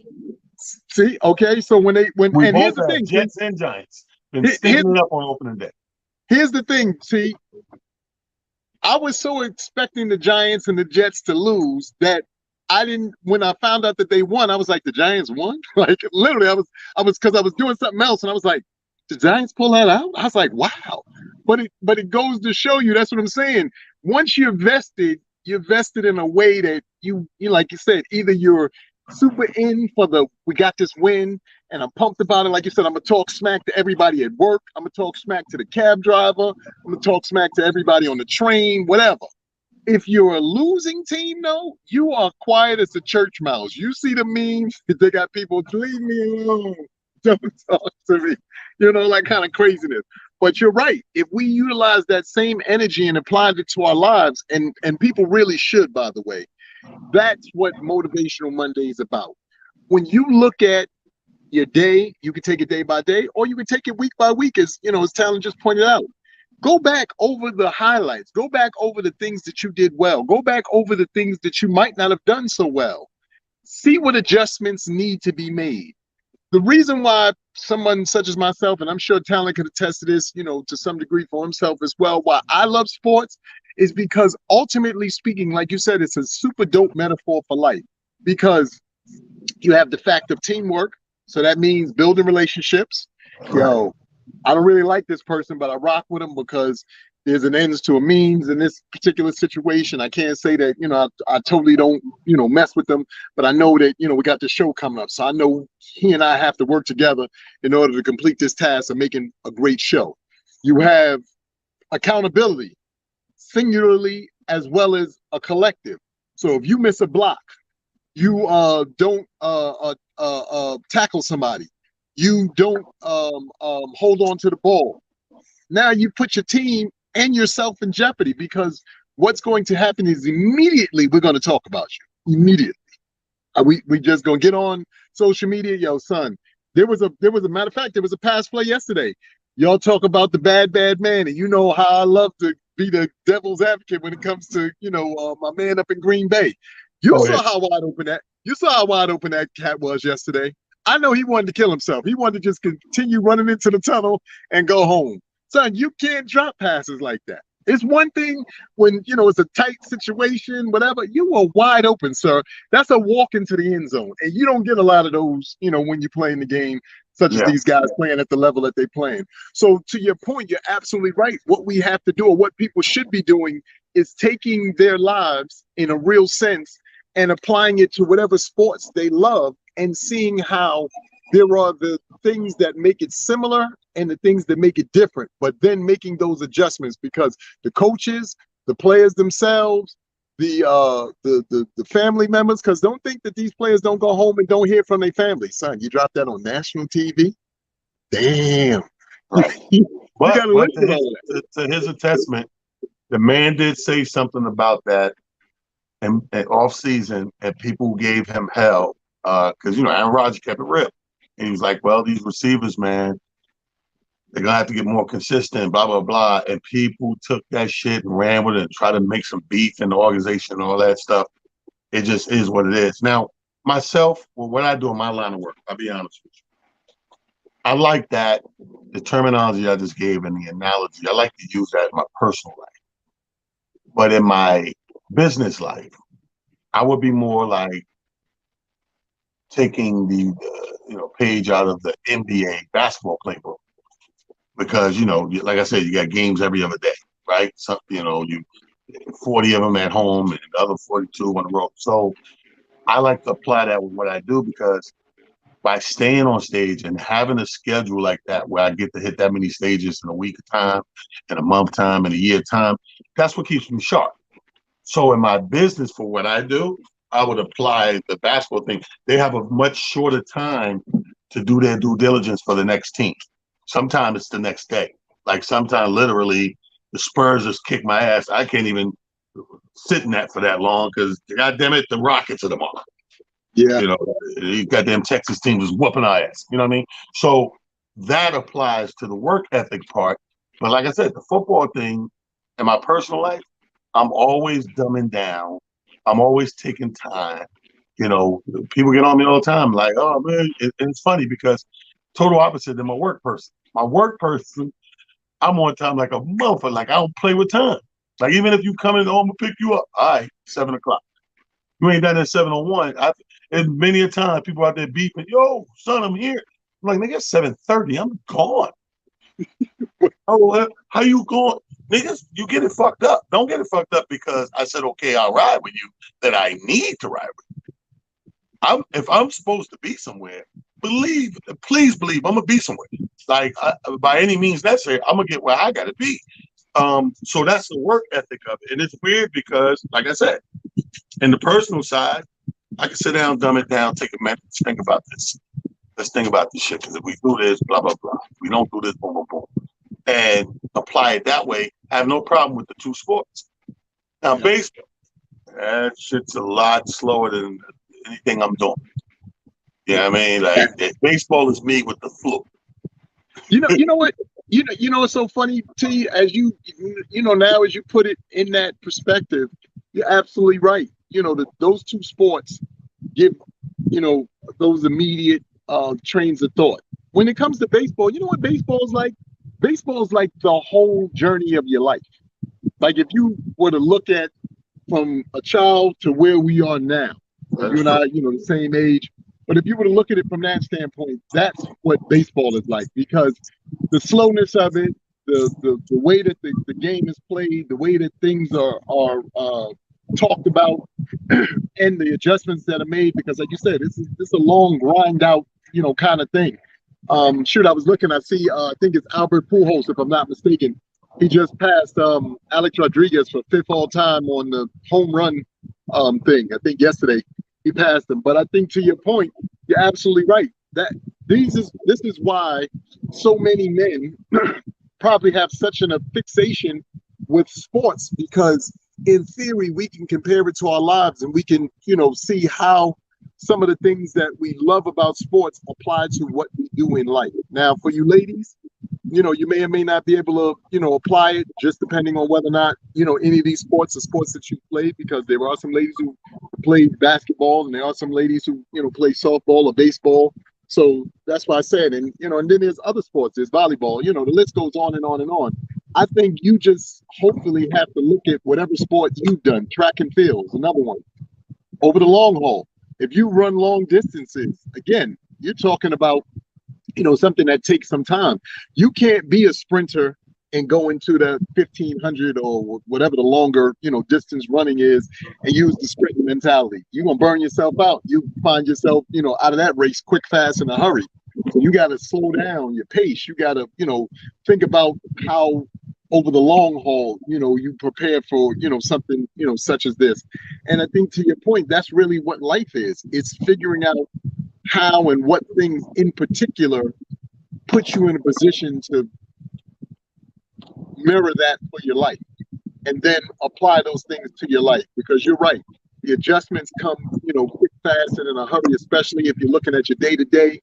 see, okay, so We and here's both the have thing, see, Jets and Giants. Been here's stinking it up on opening day. here's the thing, see, I was so expecting the Giants and the Jets to lose that I didn't. When I found out that they won, I was like, the Giants won. Like literally, because I was doing something else, and I was like, the Giants pull that out. I was like, wow. But it goes to show you. That's what I'm saying. Once you're vested in a way that you like you said, either you're super in for the we got this win and I'm pumped about it. Like you said, I'm gonna talk smack to everybody at work. I'm gonna talk smack to the cab driver. I'm gonna talk smack to everybody on the train, whatever. If you're a losing team, though, you are quiet as a church mouse. You see the memes, they got people, leave me alone. Don't talk to me. Like kind of craziness. But you're right. If we utilize that same energy and applied it to our lives, and people really should, by the way, that's what Motivational Monday is about. When you look at your day, you can take it day by day, or you can take it week by week, as Talon just pointed out. Go back over the highlights. Go back over the things that you did well. Go back over the things that you might not have done so well. See what adjustments need to be made. The reason why someone such as myself, and I'm sure Talon could attest to this, to some degree for himself as well, why I love sports is because ultimately speaking, like you said, it's a super dope metaphor for life because you have the fact of teamwork. So that means building relationships. Yo, I don't really like this person, but I rock with him because there's an ends to a means in this particular situation. I can't say that, I totally don't, mess with them, but I know that, we got this show coming up. So I know he and I have to work together in order to complete this task of making a great show. You have accountability, singularly as well as a collective. So if you miss a block, you don't tackle somebody, you don't hold on to the ball. Now you put your team and yourself in jeopardy because what's going to happen is immediately we're going to talk about you. Immediately, we just gonna get on social media. Yo, son, there was a matter of fact, there was a pass play yesterday. Y'all talk about the bad man, and you know how I love to be the devil's advocate when it comes to my man up in Green Bay. You saw how wide open that cat was yesterday. I know he wanted to kill himself. He wanted to just continue running into the tunnel and go home. Son, you can't drop passes like that. It's one thing when, it's a tight situation, whatever. You are wide open, sir. That's a walk into the end zone. And you don't get a lot of those, when you're playing the game, such as these guys playing at the level that they're playing. So to your point, you're absolutely right. What we have to do, or what people should be doing, is taking their lives in a real sense and applying it to whatever sports they love and seeing how there are the things that make it similar and the things that make it different, but then making those adjustments because the coaches, the players themselves, the family members, because don't think that these players don't go home and don't hear from their family. Son, you drop that on national TV? Damn. Right. You But, gotta but listen to all that. to his attestament, the man did say something about that in off season, and people gave him hell because Aaron Rodgers kept it real, and he was like, "Well, these receivers, man, they're gonna have to get more consistent, blah blah blah." And people took that shit and ran with it and tried to make some beef in the organization and all that stuff. It just is what it is. Now, myself, well, what I do in my line of work, I'll be honest with you, I like that the terminology I just gave and the analogy. I like to use that in my personal life, but in my business life, I would be more like taking the page out of the NBA basketball playbook because like I said, you got games every other day, right? So you 40 of them at home and the other 42 on the road. So I like to apply that with what I do because by staying on stage and having a schedule like that where I get to hit that many stages in a week of time, in a month time, in a year time, that's what keeps me sharp. So in my business for what I do, I would apply the basketball thing. They have a much shorter time to do their due diligence for the next team. Sometimes it's the next day. Like sometimes literally the Spurs just kick my ass. I can't even sit in that for that long because goddamn it, the Rockets are tomorrow. Yeah. You goddamn Texas team just whooping our ass. You know what I mean? So that applies to the work ethic part. But like I said, the football thing in my personal life, I'm always dumbing down. I'm always taking time. You know, people get on me all the time, like, oh man, and it's funny because total opposite than my work person. My work person, I'm on time like a motherfucker. Like I don't play with time. Like even if you come in home and pick you up, all right, 7 o'clock. You ain't done at 7:01. And many a time people out there beeping, yo, son, I'm here. I'm like, nigga, it's 7:30. I'm gone. Oh, how you going? Niggas, you get it fucked up. Don't get it fucked up because I said, okay, I'll ride with you, that I need to ride with you. If I'm supposed to be somewhere, please believe I'm gonna be somewhere. Like by any means necessary, I'm gonna get where I gotta be. So that's the work ethic of it. And it's weird because, like I said, in the personal side, I can sit down, dumb it down, take a minute, think about this. Let's think about this shit. Because if we do this, blah, blah, blah. If we don't do this, boom, boom, boom. And apply it that way. I have no problem with the two sports. Now, baseball, that shit's a lot slower than anything I'm doing. You know what I mean? Like, baseball is me with the flu. You know what? You know what's so funny, T? As you know now, as you put it in that perspective, you're absolutely right. You know, those two sports give those immediate trains of thought. When it comes to baseball, you know what baseball is like? Baseball is like the whole journey of your life. Like if you were to look at from a child to where we are now, you and I, the same age. But if you were to look at it from that standpoint, that's what baseball is like, because the slowness of it, the way that the game is played, the way that things are talked about, and the adjustments that are made, because like you said, this is a long grind out, kind of thing. Shoot, I was looking, I see, I think it's Albert Pujols, if I'm not mistaken. He just passed Alex Rodriguez for fifth all time on the home run thing. I think yesterday he passed him. But I think to your point, you're absolutely right. That this is why so many men probably have such a fixation with sports, because in theory we can compare it to our lives and we can see how some of the things that we love about sports apply to what we do in life. Now, for you ladies, you may or may not be able to, apply it, just depending on whether or not, any of these sports are sports that you played, because there are some ladies who play basketball and there are some ladies who, play softball or baseball. So that's why I said, and then there's other sports, there's volleyball, the list goes on and on and on. I think you just hopefully have to look at whatever sports you've done. Track and field is another one. Over the long haul, if you run long distances, again, you're talking about something that takes some time. You can't be a sprinter and go into the 1500 or whatever the longer, distance running is, and use the sprint mentality. You're going to burn yourself out. You find yourself, out of that race quick, fast, in a hurry. So you got to slow down your pace. You got to, think about how over the long haul, you prepare for, something, such as this. And I think to your point, that's really what life is. It's figuring out how and what things in particular put you in a position to mirror that for your life, and then apply those things to your life. Because you're right, the adjustments come, quick, fast, and in a hurry, especially if you're looking at your day-to-day.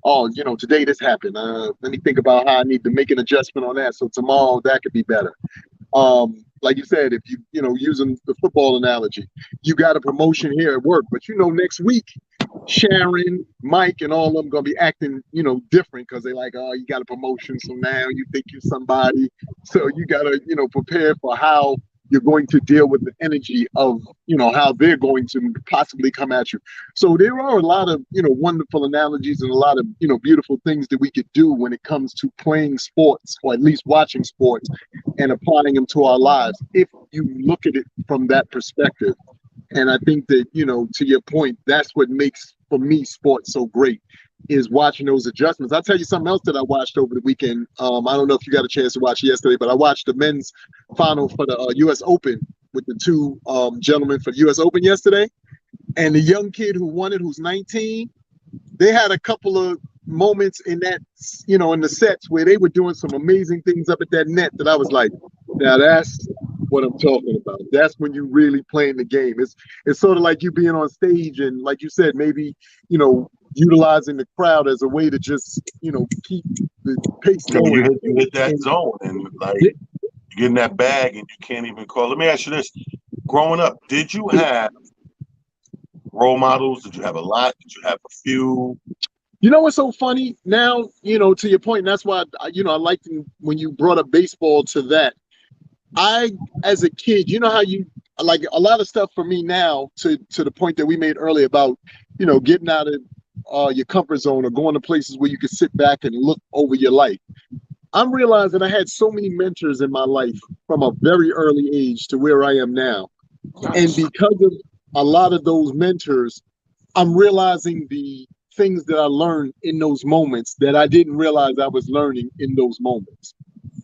Oh, today this happened. Let me think about how I need to make an adjustment on that, so tomorrow that could be better. Like you said, if using the football analogy, you got a promotion here at work, but next week Sharon, Mike, and all of them gonna be acting, different, because they like, oh, you got a promotion, so now you think you're somebody. So you gotta, prepare for how you're going to deal with the energy of, how they're going to possibly come at you. So there are a lot of, wonderful analogies and a lot of, beautiful things that we could do when it comes to playing sports, or at least watching sports, and applying them to our lives, if you look at it from that perspective. And I think that, to your point, that's what makes, for me, sports so great, is watching those adjustments. I'll tell you something else that I watched over the weekend. I don't know if you got a chance to watch it yesterday, but I watched the men's final for the U.S. Open with the two gentlemen for the U.S. Open yesterday. And the young kid who won it, who's 19, they had a couple of moments in that, in the sets where they were doing some amazing things up at that net that I was like, now that's what I'm talking about. That's when you really playing the game. It's sort of like you being on stage, and like you said, maybe, utilizing the crowd as a way to just, keep the pace going. You hit that zone, and like you get in that bag and you can't even call. Let me ask you this. Growing up, did you have role models? Did you have a lot? Did you have a few? You know what's so funny now? To your point, and that's why I liked when you brought up baseball to that. I, as a kid, you know how you like a lot of stuff for me now to the point that we made earlier about, getting out of your comfort zone or going to places where you can sit back and look over your life. I'm realizing I had so many mentors in my life from a very early age to where I am now. And Nice. because of a lot of those mentors, I'm realizing the things that I learned in those moments that I didn't realize I was learning in those moments.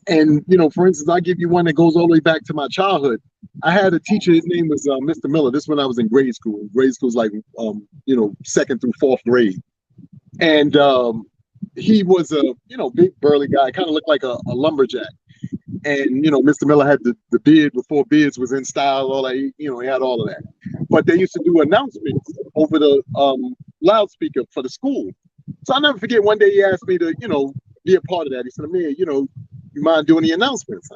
And, for instance, I'll give you one that goes all the way back to my childhood. I had a teacher, his name was Mr. Miller. This when I was in grade school. Grade school was like, second through fourth grade. And he was a, big burly guy, kind of looked like a lumberjack. And, Mr. Miller had the beard before beards was in style, all that, he had all of that. But they used to do announcements over the loudspeaker for the school. So I'll never forget one day he asked me to, be a part of that. He said, Amir, you mind doing the announcements?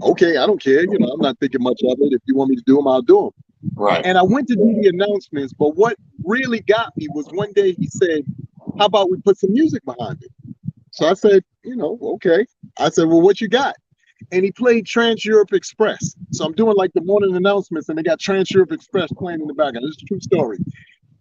Okay, I don't care. I'm not thinking much of it. If you want me to do them, I'll do them. Right. And I went to do the announcements, but what really got me was one day he said, how about we put some music behind it? So I said, okay. I said, well, what you got? And he played Trans Europe Express. So I'm doing like the morning announcements and they got Trans Europe Express playing in the background. It's a true story.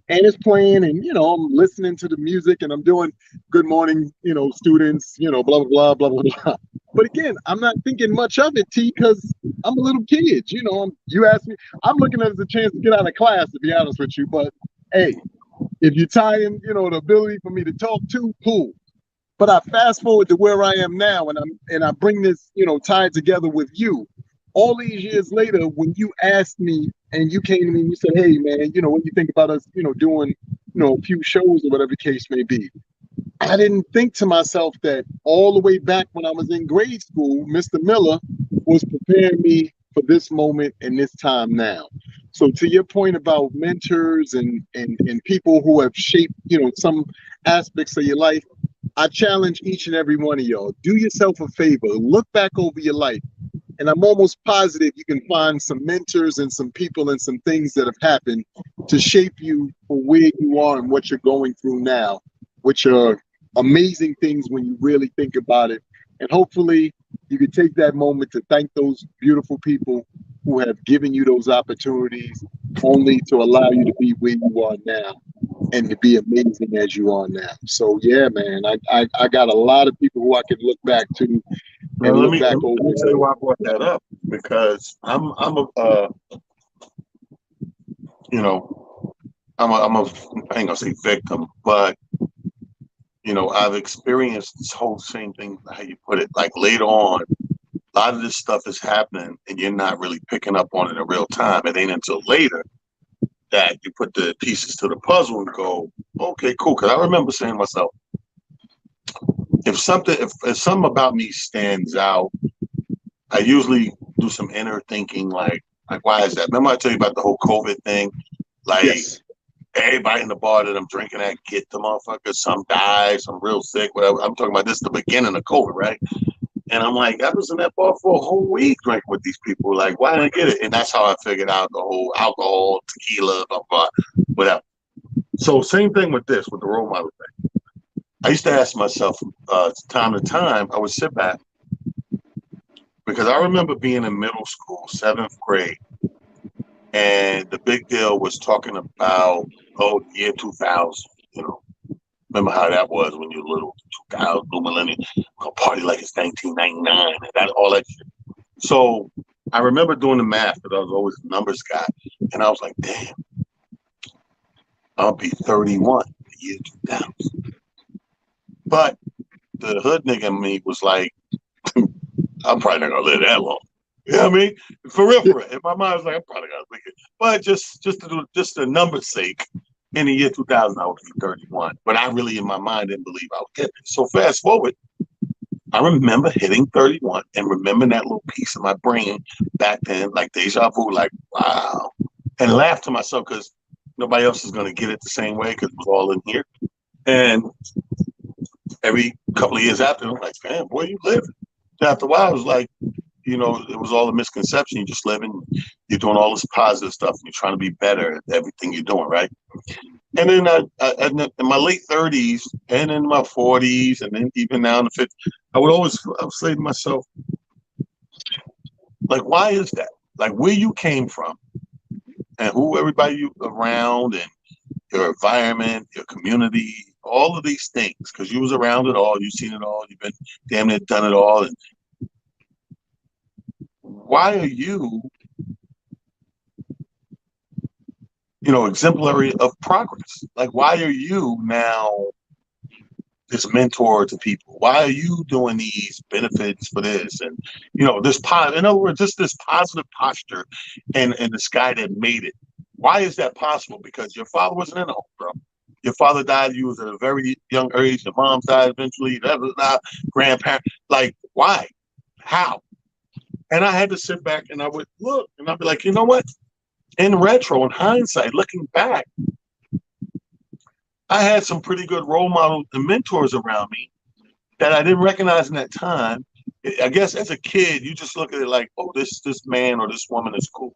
And it's playing and, I'm listening to the music and I'm doing good morning, students, blah, blah, blah, blah, blah, blah. But again, I'm not thinking much of it, T, because I'm a little kid. You asked me, I'm looking at it as a chance to get out of class, to be honest with you. But hey, if you tie in, the ability for me to talk to, cool. But I fast forward to where I am now, and I bring this, tied together with you. All these years later, when you asked me and you came to me and you said, "Hey, man, what do you think about us, doing, a few shows or whatever the case may be?" I didn't think to myself that all the way back when I was in grade school, Mr. Miller was preparing me for this moment and this time now. So to your point about mentors and people who have shaped, some aspects of your life, I challenge each and every one of y'all, do yourself a favor, look back over your life. And I'm almost positive you can find some mentors and some people and some things that have happened to shape you for where you are and what you're going through now, which are amazing things when you really think about it. And hopefully you can take that moment to thank those beautiful people who have given you those opportunities only to allow you to be where you are now and to be amazing as you are now. So yeah, man, I got a lot of people who I could look back to and Let me back tell you why I brought that up, because I'm a I ain't gonna say victim, but I've experienced this whole same thing, how you put it, like later on, a lot of this stuff is happening and you're not really picking up on it in real time. It ain't until later that you put the pieces to the puzzle and go, okay, cool. Because I remember saying to myself, if something about me stands out, I usually do some inner thinking, like why is that? Remember I tell you about the whole COVID thing? Like yes. Everybody in the bar that I'm drinking at get the motherfuckers. Some died, some real sick, whatever. I'm talking about this the beginning of COVID, right? And I'm like, I was in that bar for a whole week drinking with these people. Like, why didn't I get it? And that's how I figured out the whole alcohol, tequila, blah, blah, whatever. So same thing with this, with the role model thing. I used to ask myself time to time, I would sit back, because I remember being in middle school, 7th grade, and the big deal was talking about, year 2000, Remember how that was when you were little, 2000, new millennium, gonna party like it's 1999 and that all that shit. So I remember doing the math, because I was always a numbers guy, and I was like, damn, I'll be 31 the year 2000. But the hood nigga in me was like, I'm probably not gonna live that long. You know what I mean? For real, for real. In my mind, I was like, I'm probably gonna make it. But just the number's sake, in the year 2000, I would be 31. But I really, in my mind, didn't believe I would get it. So fast forward, I remember hitting 31 and remembering that little piece of my brain back then, like deja vu, like, wow. And laugh to myself, because nobody else is going to get it the same way, because it was all in here. And every couple of years after, I'm like, damn, boy, you living. After a while, I was like, you know, it was all a misconception. You're just living, you're doing all this positive stuff, and you're trying to be better at everything you're doing, right? And then in my late 30s and in my 40s, and then even now in the 50s, I would say to myself, like, why is that? Like, where you came from and who everybody you around and your environment, your community, all of these things, because you was around it all, you've seen it all, you've been damn near done it all. And why are you, you know, exemplary of progress? Like, why are you now this mentor to people? Why are you doing these benefits for this? And, you know, this in other words, just this positive posture and this guy that made it. Why is that possible? Because your father wasn't in the home, bro. Your father died, you was at a very young age, your mom died eventually, grandparent. Like, why? How? And I had to sit back and I would look and I'd be like, you know what? In retro, in hindsight, looking back, I had some pretty good role models and mentors around me that I didn't recognize in that time. I guess as a kid, you just look at it like, oh, this man or this woman is cool.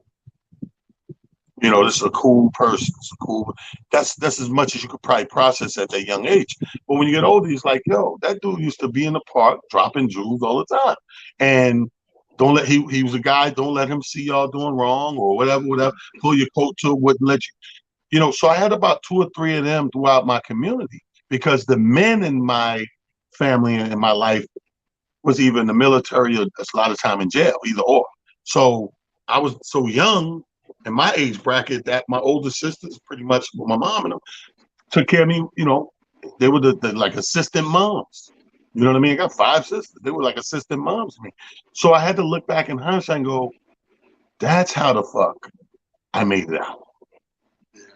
You know, this is a cool person. It's a cool. That's as much as you could probably process at that young age. But when you get older, it's like, yo, that dude used to be in the park dropping jewels all the time, and don't let he was a guy. Don't let him see y'all doing wrong or whatever. Pull your coat to it, wouldn't let you. You know, so I had about 2 or 3 of them throughout my community because the men in my family and in my life was either in the military or a lot of time in jail, either or. So I was so young in my age bracket that my older sisters, pretty much my mom and them, took care of me. You know, they were the like assistant moms. You know what I mean? I got 5 sisters. They were like assistant moms to me. So I had to look back in hindsight and go, that's how the fuck I made it out.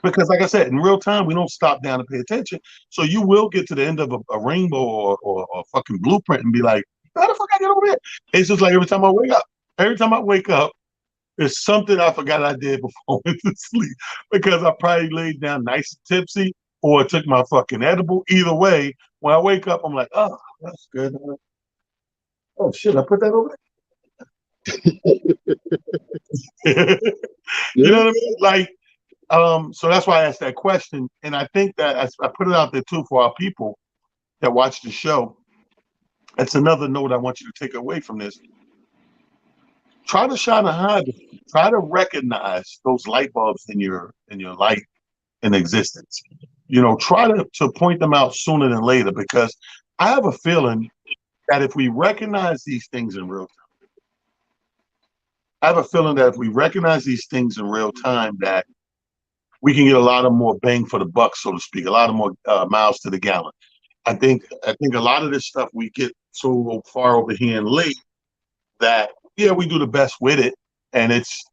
Because like I said, in real time, we don't stop down to pay attention. So you will get to the end of a rainbow or a fucking blueprint and be like, how the fuck I get over there? It's just like every time I wake up, there's something I forgot I did before I went to sleep because I probably laid down nice and tipsy or took my fucking edible. Either way, when I wake up, I'm like, oh, that's good. Oh shit, I put that over there. You know what I mean? Like, so that's why I asked that question. And I think that I put it out there too for our people that watch the show. That's another note I want you to take away from this. Try to shine a high. Try to recognize those light bulbs in your life in existence. You know, try to point them out sooner than later because I have a feeling that if we recognize these things in real time, that we can get a lot of more bang for the buck, so to speak, a lot of more miles to the gallon. I think a lot of this stuff we get so far over here and late that yeah, we do the best with it, and it's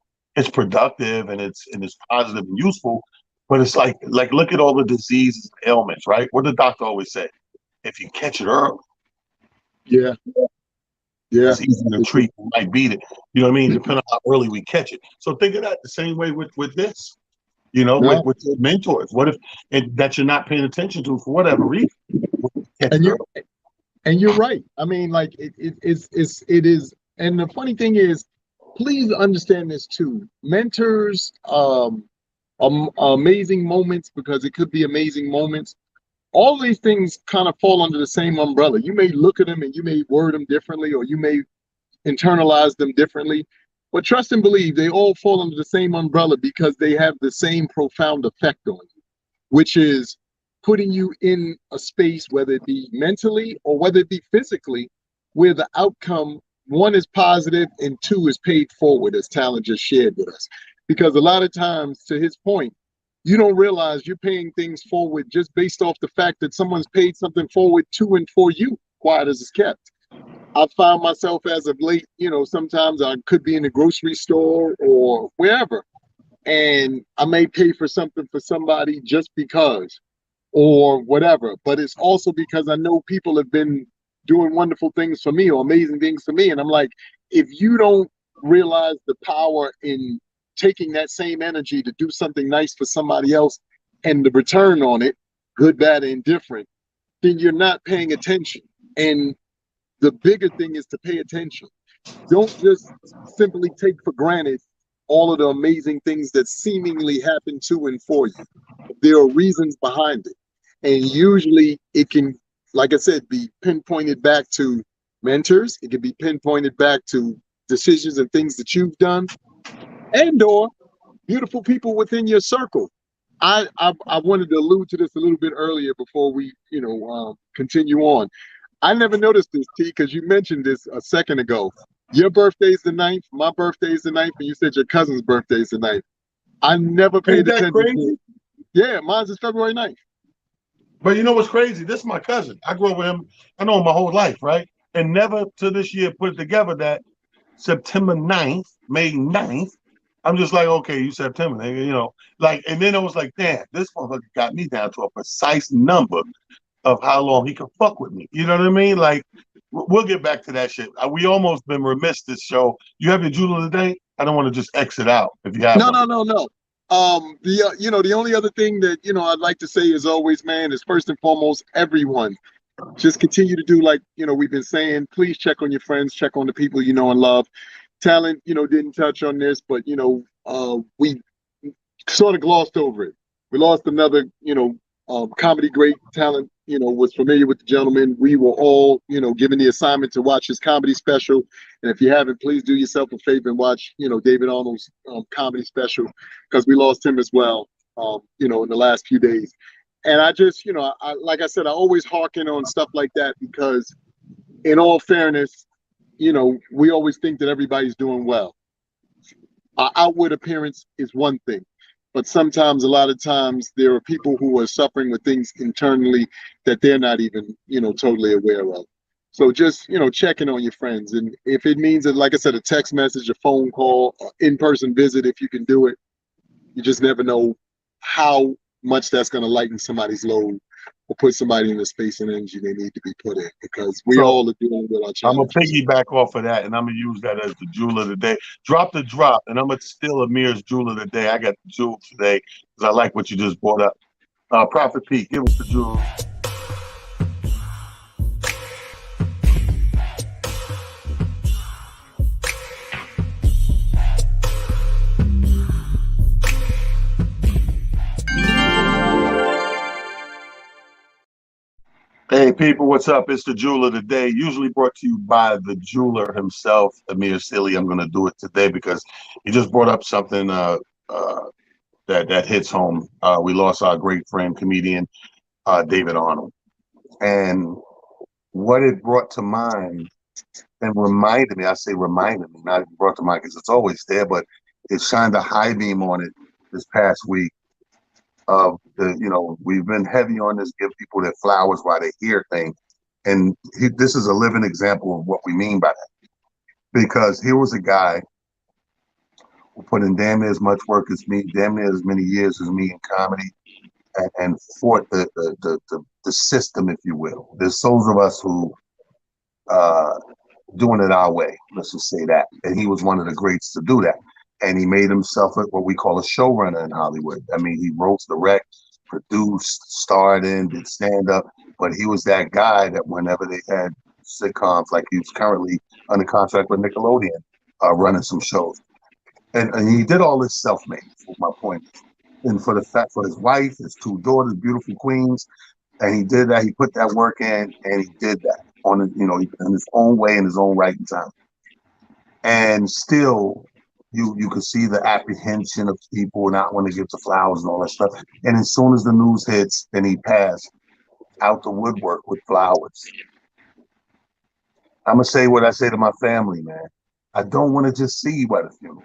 productive and it's positive and useful. But it's like look at all the diseases and ailments, right? What the doctor always say: if you catch it early, Yeah. it's easy to treat. You might beat it. You know what I mean? Depending on how early we catch it. So think of that the same way with this. You know, with your mentors. What if that you're not paying attention to for whatever reason? And you're right. I mean, like it is. And the funny thing is, please understand this too. Mentors, amazing moments because it could be amazing moments. All these things kind of fall under the same umbrella. You may look at them and you may word them differently, or you may internalize them differently. But trust and believe they all fall under the same umbrella because they have the same profound effect on you, which is putting you in a space, whether it be mentally or whether it be physically, where the outcome, 1 is positive and 2 is paid forward, as Talon just shared with us. Because a lot of times, to his point, you don't realize you're paying things forward just based off the fact that someone's paid something forward to and for you, quiet as it's kept. I've found myself as of late, you know, sometimes I could be in the grocery store or wherever, and I may pay for something for somebody just because or whatever. But it's also because I know people have been doing wonderful things for me or amazing things for me. And I'm like, if you don't realize the power in taking that same energy to do something nice for somebody else and the return on it, good, bad, and indifferent, then you're not paying attention. And the bigger thing is to pay attention. Don't just simply take for granted all of the amazing things that seemingly happen to and for you. There are reasons behind it. And usually it can, like I said, be pinpointed back to mentors. It can be pinpointed back to decisions and things that you've done and or beautiful people within your circle. I wanted to allude to this a little bit earlier before we, continue on. I never noticed this, T, because you mentioned this a second ago. Your birthday's the ninth, my birthday's the ninth, and you said your cousin's birthday's the ninth. I never Ain't paid that attention to crazy? it. Yeah, mine's is February 9th. But you know what's crazy? This is my cousin. I grew up with him. I know him my whole life, right? And never to this year put it together that September 9th, May 9th. I'm just like, okay, you September, nigga, like, and then I was like, damn, this motherfucker got me down to a precise number of how long he could fuck with me. You know what I mean? Like, we'll get back to that shit. We almost been remiss this show. You have your jewel of the day? I don't want to just exit out if you have No, one. no, no, no. The only other thing that I'd like to say is always, man, is first and foremost, everyone just continue to do like we've been saying. Please check on your friends, check on the people you know and love. Talent, didn't touch on this, but we sort of glossed over it. We lost another, comedy great talent. Was familiar with the gentleman. We were all, given the assignment to watch his comedy special. And if you haven't, please do yourself a favor and watch, David Arnold's comedy special, because we lost him as well, in the last few days. And I just, like I said, I always harken on stuff like that because, in all fairness, we always think that everybody's doing well. Our outward appearance is one thing, but sometimes, a lot of times, there are people who are suffering with things internally that they're not even, totally aware of. So just, checking on your friends. And if it means that, like I said, a text message, a phone call, in-person visit, if you can do it, you just never know how much that's going to lighten somebody's load or put somebody in the space and energy they need to be put in, because we So all are dealing with our I'm gonna challenges. piggyback off of that, and I'm gonna use that as the jewel of the day. Drop the drop, and I'm gonna steal Amir's jewel of the day. I got the jewel today because I like what you just brought up. Prophet Pete, give us the jewel. Hey people, what's up? It's the Jeweler of the Day, usually brought to you by the jeweler himself, Amir Silly. I'm going to do it today because he just brought up something that hits home. We lost our great friend, comedian David Arnold. And what it brought to mind and reminded me, I say reminded me, not brought to mind because it's always there, but it shined a high beam on it this past week. We've been heavy on this, give people their flowers while they hear things. And this is a living example of what we mean by that. Because here was a guy who put in damn near as much work as me, damn near as many years as me in comedy, and fought the system, if you will. There's those of us who doing it our way, let's just say that. And he was one of the greats to do that. And he made himself what we call a showrunner in Hollywood. I mean, he wrote, directed, produced, starred in, did stand up, but he was that guy that whenever they had sitcoms, like he was currently under contract with Nickelodeon, running some shows, and he did all this self-made. Was my point. And for his wife, his two daughters, beautiful queens, and he did that. He put that work in, and he did that on in his own way, in his own right and time, and still. You could see the apprehension of people not wanting to give the flowers and all that stuff. And as soon as the news hits, then he passed out the woodwork with flowers. I'm going to say what I say to my family, man. I don't want to just see you at a funeral.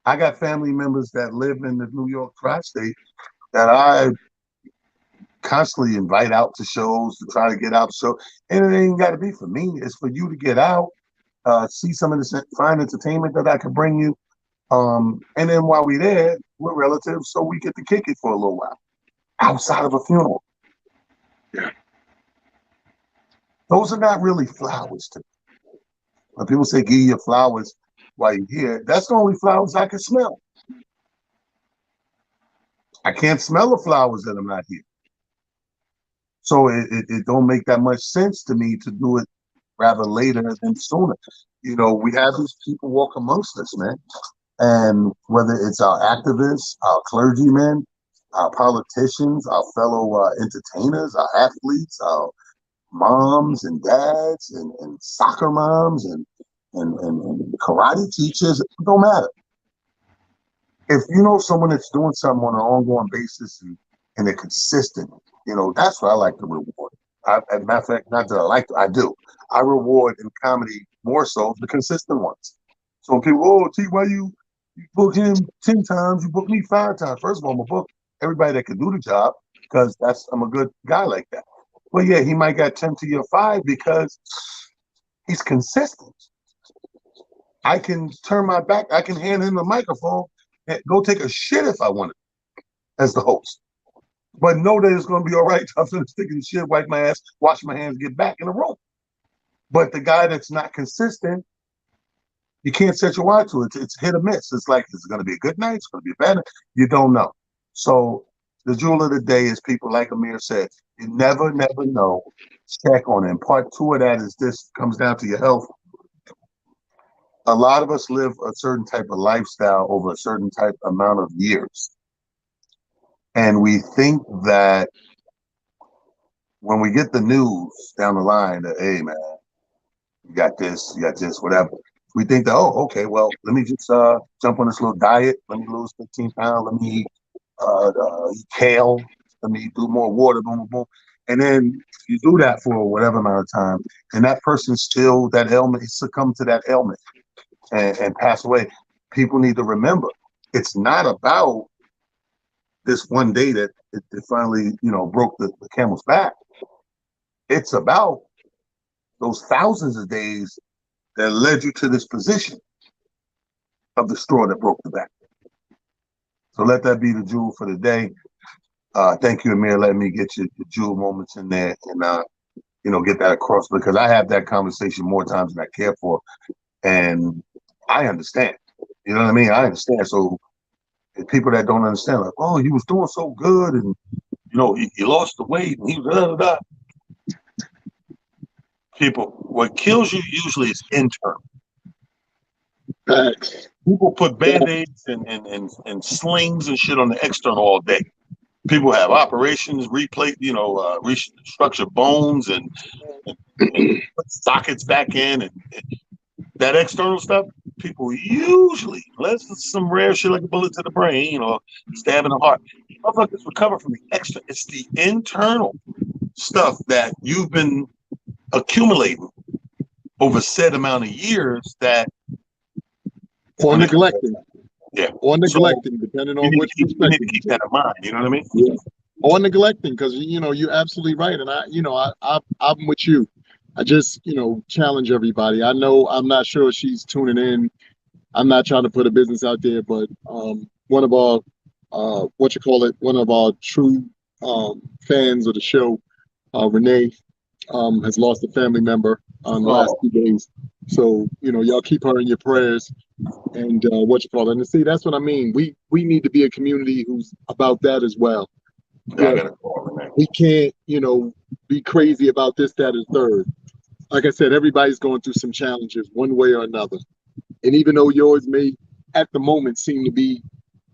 I got family members that live in the New York tri-state that I constantly invite out to shows to try to get out show. And it ain't got to be for me. It's for you to get out, see some of the fine entertainment that I can bring you. And then while we're there, we're relatives, so we get to kick it for a little while outside of a funeral. Yeah. Those are not really flowers to me. When people say give you your flowers while you're here, that's the only flowers I can smell. I can't smell the flowers that I'm not here. So it don't make that much sense to me to do it rather later than sooner. You know, we have these people walk amongst us, man. And whether it's our activists, our clergymen, our politicians, our fellow entertainers, our athletes, our moms and dads, and soccer moms, and karate teachers, it don't matter. If you know someone that's doing something on an ongoing basis and they're consistent, you know, that's what I like to reward. As a matter of fact, not that I like to, I do. I reward in comedy more so the consistent ones. So people, oh, T, why you book him 10 times, you book me 5 times. First of all, I'm gonna book everybody that can do the job because I'm a good guy like that. Well, yeah, he might got 10 to your 5 because he's consistent. I can turn my back, I can hand him the microphone and go take a shit if I want it as the host. But know that it's going to be all right. I'm going to stick in the shit, wipe my ass, wash my hands, get back in the room. But the guy that's not consistent, you can't set your watch to it. It's hit or miss. It's like, it's going to be a good night. It's going to be a bad night. You don't know. So the jewel of the day is people like Amir said, you never know. Check on it. And part 2 of that is this comes down to your health. A lot of us live a certain type of lifestyle over a certain type amount of years. And we think that when we get the news down the line that, hey, man, you got this, whatever, we think that, oh, okay, well, let me just jump on this little diet. Let me lose 15 pounds. Let me eat kale. Let me do more water, boom, boom, boom. And then you do that for whatever amount of time, and that person still, that ailment, succumb to that ailment and pass away. People need to remember, it's not about this one day that it finally, you know, broke the camel's back. It's about those thousands of days that led you to this position of the straw that broke the back. So let that be the jewel for the day. Thank you, Amir, letting me get your jewel moments in there and, you know, get that across, because I have that conversation more times than I care for. And I understand. You know what I mean? I understand. So people that don't understand, like, oh, he was doing so good, and you know, he lost the weight, and he was da da da. People, what kills you usually is internal. Facts. People put band-aids and slings and shit on the external all day. People have operations, replate, you know, restructure bones and put sockets back in, and that external stuff. People usually, unless it's some rare shit like a bullet to the brain or stab in the heart, motherfuckers recover from the extra. It's the internal stuff that you've been accumulating over said amount of years that or neglecting. Yeah. Or neglecting, so, depending on which perspective. You need to keep that in mind, you know what I mean? Yeah. Or neglecting, because you know, you're absolutely right. And I'm with you. I just, you know, challenge everybody. I know I'm not sure she's tuning in. I'm not trying to put a business out there, but one of our one of our true fans of the show, Renee, has lost a family member on the last 2 days. So, you know, y'all keep her in your prayers. And and see, that's what I mean. We need to be a community who's about that as well. Yeah, we can't, you know, be crazy about this, that, and third. Like I said, everybody's going through some challenges one way or another. And even though yours may, at the moment, seem to be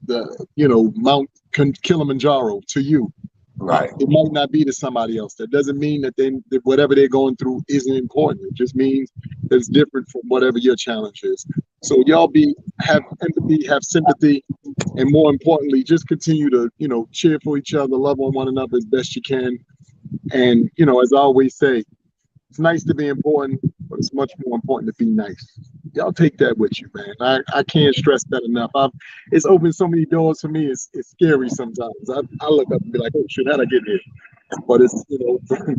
the, you know, Mount Kilimanjaro to you, right? It might not be to somebody else. That doesn't mean that that whatever they're going through isn't important. It just means that it's different from whatever your challenge is. So y'all have empathy, have sympathy, and more importantly, just continue to, you know, cheer for each other, love on one another as best you can. And, you know, as I always say, it's nice to be important, but it's much more important to be nice. Y'all take that with you, man. I can't stress that enough. It's opened so many doors for me. It's scary sometimes. I look up and be like, oh shit, how'd I get here? But it's, you know,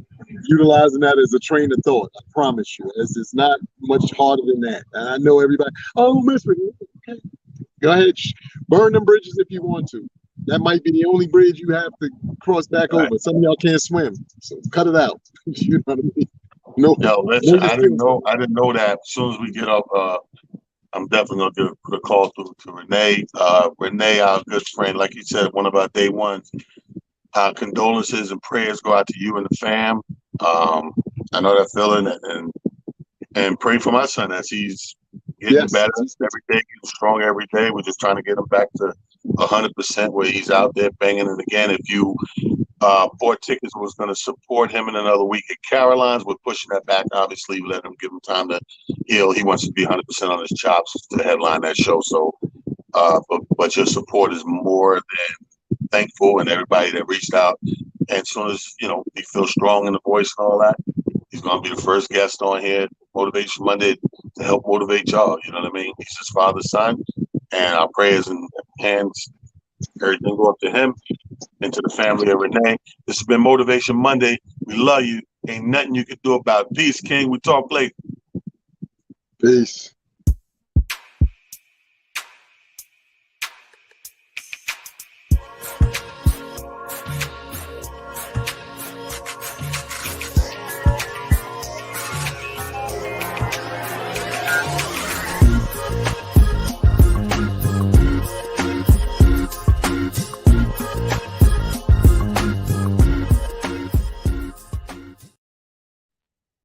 utilizing that as a train of thought. I promise you, it's not much harder than that. And I know everybody, oh, miss me. Okay. Go ahead, burn them bridges if you want to. That might be the only bridge you have to cross back over. Some of y'all can't swim, so cut it out. You know what I mean? No, yo, listen, I didn't know that. As soon as we get up, I'm definitely gonna put a call to Renee. Renee, our good friend, like you said, one of our day ones. Condolences and prayers go out to you and the fam. I know that feeling, and and pray for my son as he's getting Yes. better every day, getting strong every day. We're just trying to get him back to 100% where he's out there banging it again. If you bought tickets and was going to support him in another week at Caroline's, we're pushing that back. Obviously, we let him give him time to heal. He wants to be 100% on his chops to headline that show. So, but your support is more than thankful, and everybody that reached out. And as soon as he feels strong in the voice and all that, he's going to be the first guest on here, Motivation Monday, to help motivate y'all. You know what I mean? He's his father's son, and our prayers and hands, everything go up to him and to the family of Renee. This has been Motivation Monday. We love you. Ain't nothing you can do about it. Peace, King. We talk later. Peace.